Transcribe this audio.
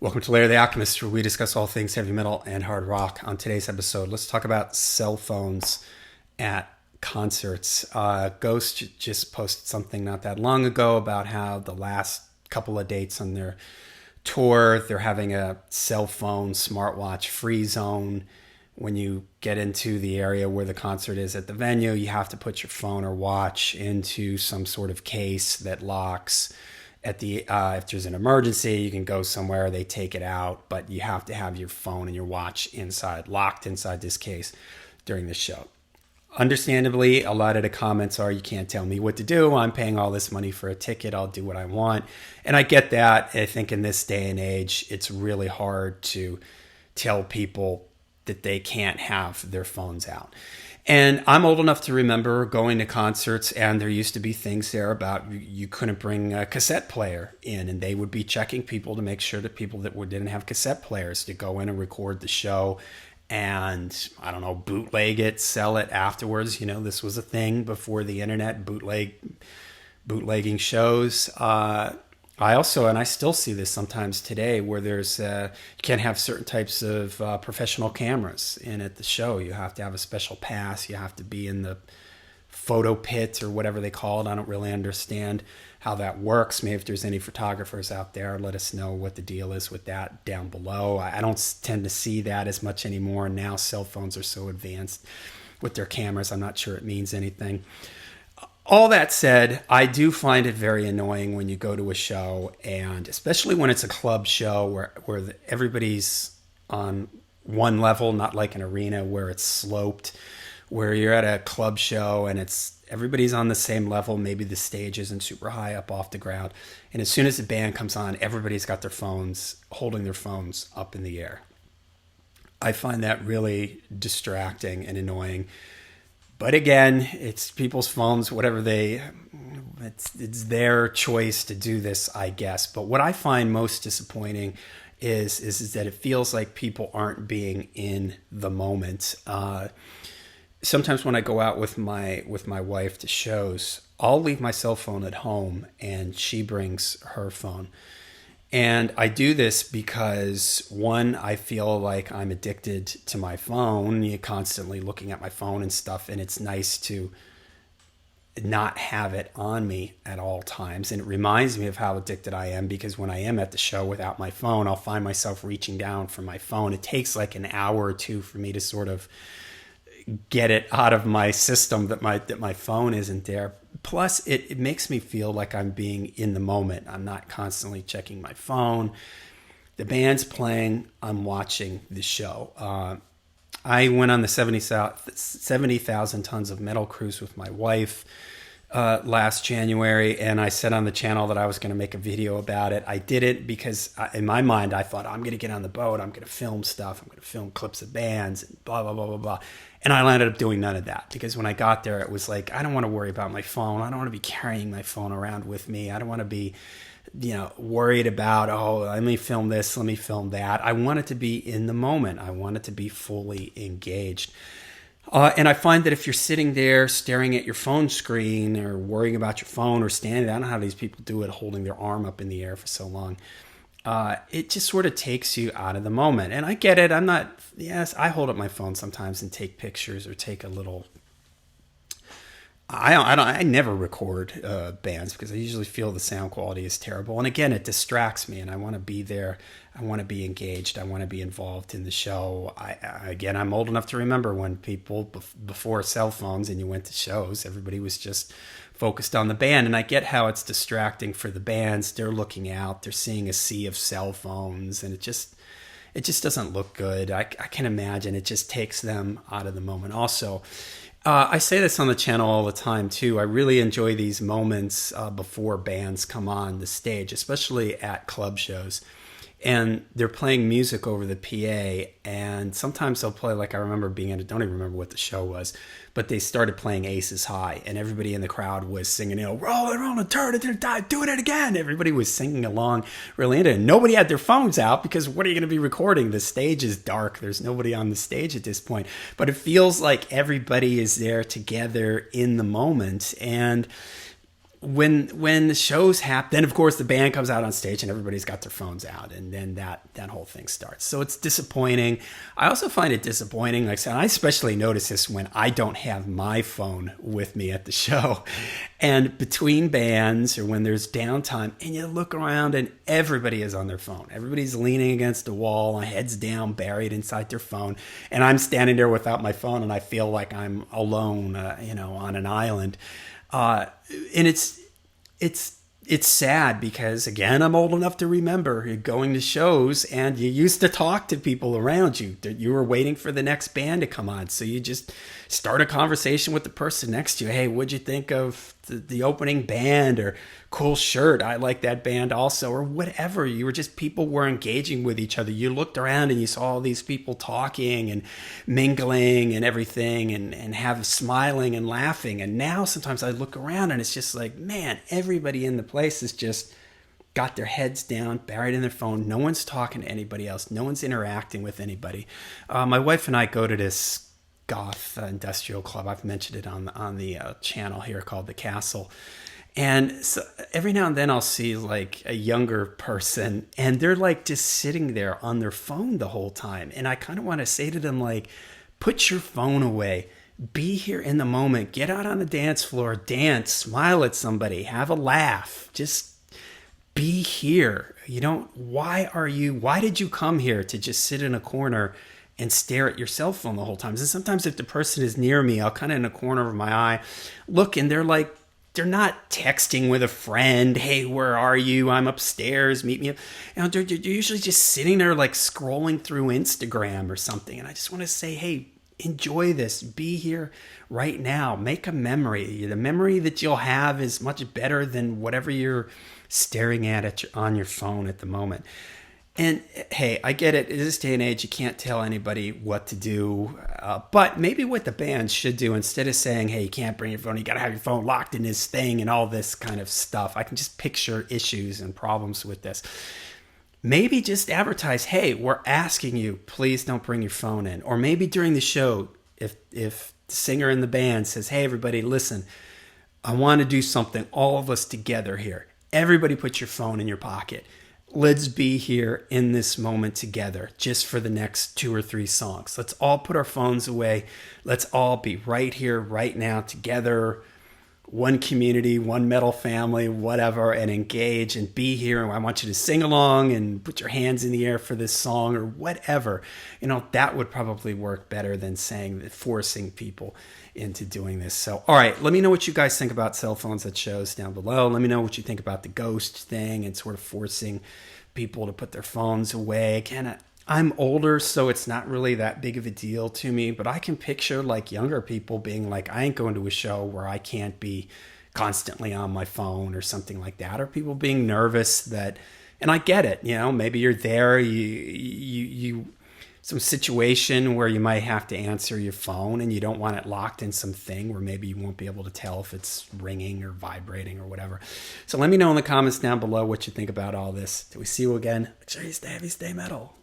Welcome to Larry the Alchemist, where we discuss all things heavy metal and hard rock. On today's episode, let's talk about cell phones at concerts. Ghost just posted something not that long ago about how the last couple of dates on their tour, they're having a cell phone smartwatch free zone. When you get into the area where the concert is at the venue, you have to put your phone or watch into some sort of case that locks. At the if there's an emergency, you can go somewhere, they take it out, but you have to have your phone and your watch locked inside this case during the show. Understandably, a lot of the comments are, you can't tell me what to do. I'm paying all this money for a ticket. I'll do what I want. And I get that. I think in this day and age, it's really hard to tell people that they can't have their phones out. And I'm old enough to remember going to concerts, and there used to be things there about you couldn't bring a cassette player in, and they would be checking people to make sure that people that didn't have cassette players to go in and record the show and, I don't know, bootleg it, sell it afterwards. You know, this was a thing before the internet, bootlegging shows. I also, and I still see this sometimes today, where there's you can't have certain types of professional cameras in at the show. You have to have a special pass. You have to be in the photo pit or whatever they call it. I don't really understand how that works. Maybe if there's any photographers out there, let us know what the deal is with that down below. I don't tend to see that as much anymore. Now cell phones are so advanced with their cameras, I'm not sure it means anything. All that said, I do find it very annoying when you go to a show, and especially when it's a club show where everybody's on one level, not like an arena where it's sloped, where you're at a club show and everybody's on the same level. Maybe the stage isn't super high up off the ground. And as soon as the band comes on, everybody's got their phones, holding their phones up in the air. I find that really distracting and annoying. But again, it's people's phones, it's their choice to do this, I guess. But what I find most disappointing is that it feels like people aren't being in the moment. Sometimes when I go out with my wife to shows, I'll leave my cell phone at home and she brings her phone. And I do this because, one, I feel like I'm addicted to my phone. You're constantly looking at my phone and stuff, and it's nice to not have it on me at all times. And it reminds me of how addicted I am, because when I am at the show without my phone, I'll find myself reaching down for my phone. It takes like an hour or two for me to sort of get it out of my system that my phone isn't there. Plus, it makes me feel like I'm being in the moment. I'm not constantly checking my phone. The band's playing. I'm watching the show. I went on the 70,000 Tons of Metal cruise with my wife last January, and I said on the channel that I was going to make a video about it. I did it because in my mind, I thought, I'm going to get on the boat. I'm going to film stuff. I'm going to film clips of bands and blah, blah, blah, blah, blah. And I ended up doing none of that, because when I got there, it was like, I don't want to worry about my phone. I don't want to be carrying my phone around with me. I don't want to be, worried about, let me film this, let me film that. I want it to be in the moment. I want it to be fully engaged. And I find that if you're sitting there staring at your phone screen or worrying about your phone or standing, I don't know how these people do it, holding their arm up in the air for so long. It just sort of takes you out of the moment. And I get it. I hold up my phone sometimes and take pictures or take a little. I never record bands, because I usually feel the sound quality is terrible. And again, it distracts me, and I want to be there. I want to be engaged. I want to be involved in the show. I'm old enough to remember when people, before cell phones and you went to shows, everybody was just focused on the band. And I get how it's distracting for the bands. They're looking out, they're seeing a sea of cell phones, and it just doesn't look good. I can imagine it just takes them out of the moment. Also, I say this on the channel all the time too. I really enjoy these moments before bands come on the stage, especially at club shows. And they're playing music over the PA, and sometimes they'll play, like I remember being I don't even remember what the show was, but they started playing Aces High, and everybody in the crowd was singing, roll it, turn it, doing it again. Everybody was singing along really into it. Nobody had their phones out, because what are you going to be recording? The stage is dark. There's nobody on the stage at this point. But it feels like everybody is there together in the moment, and when the shows happen, then of course the band comes out on stage and everybody's got their phones out, and then that whole thing starts. So it's disappointing. I also find it disappointing, like I said, I especially notice this when I don't have my phone with me at the show, and between bands or when there's downtime, and you look around and everybody is on their phone. Everybody's leaning against a wall, heads down, buried inside their phone, and I'm standing there without my phone, and I feel like I'm alone, on an island. And it's sad because, again, I'm old enough to remember you're going to shows and you used to talk to people around you. You were waiting for the next band to come on. So you just start a conversation with the person next to you. Hey, what'd you think of the opening band? Or cool shirt, I like that band also, or whatever. People were engaging with each other. You looked around and you saw all these people talking and mingling and everything, and smiling and laughing. And now sometimes I look around and it's just like, man, everybody in the place is just got their heads down, buried in their phone. No one's talking to anybody else. No one's interacting with anybody. My wife and I go to this goth industrial club. I've mentioned it on the channel here, called The Castle. And so every now and then I'll see like a younger person and they're like just sitting there on their phone the whole time. And I kind of want to say to them, like, put your phone away. Be here in the moment. Get out on the dance floor, dance, smile at somebody, have a laugh. Just be here. Why did you come here to just sit in a corner and stare at your cell phone the whole time? And sometimes if the person is near me, I'll kind of in the corner of my eye look, and they're not texting with a friend. Hey, where are you? I'm upstairs. Meet me up. They're usually just sitting there like scrolling through Instagram or something. And I just want to say, hey, enjoy this. Be here right now. Make a memory. The memory that you'll have is much better than whatever you're staring at on your phone at the moment. And hey, I get it. In this day and age, you can't tell anybody what to do. But maybe what the band should do, instead of saying, hey, you can't bring your phone, you got to have your phone locked in this thing and all this kind of stuff. I can just picture issues and problems with this. Maybe just advertise, hey, we're asking you, please don't bring your phone in. Or maybe during the show, if the singer in the band says, hey, everybody, listen, I want to do something, all of us together here. Everybody put your phone in your pocket. Let's be here in this moment together just for the next 2 or 3 songs. Let's all put our phones away. Let's all be right here, right now, together. One community, one metal family, whatever, and engage and be here. And I want you to sing along and put your hands in the air for this song or whatever. That would probably work better than forcing people into doing this. So, all right, let me know what you guys think about cell phones at shows down below. Let me know what you think about the ghost thing and sort of forcing people to put their phones away. Again, I'm older, so it's not really that big of a deal to me, but I can picture like younger people being like, I ain't going to a show where I can't be constantly on my phone or something like that, or people being nervous that, and I get it, maybe you're there, you some situation where you might have to answer your phone and you don't want it locked in something where maybe you won't be able to tell if it's ringing or vibrating or whatever. So let me know in the comments down below what you think about all this. Till we see you again, make sure you stay heavy, stay metal.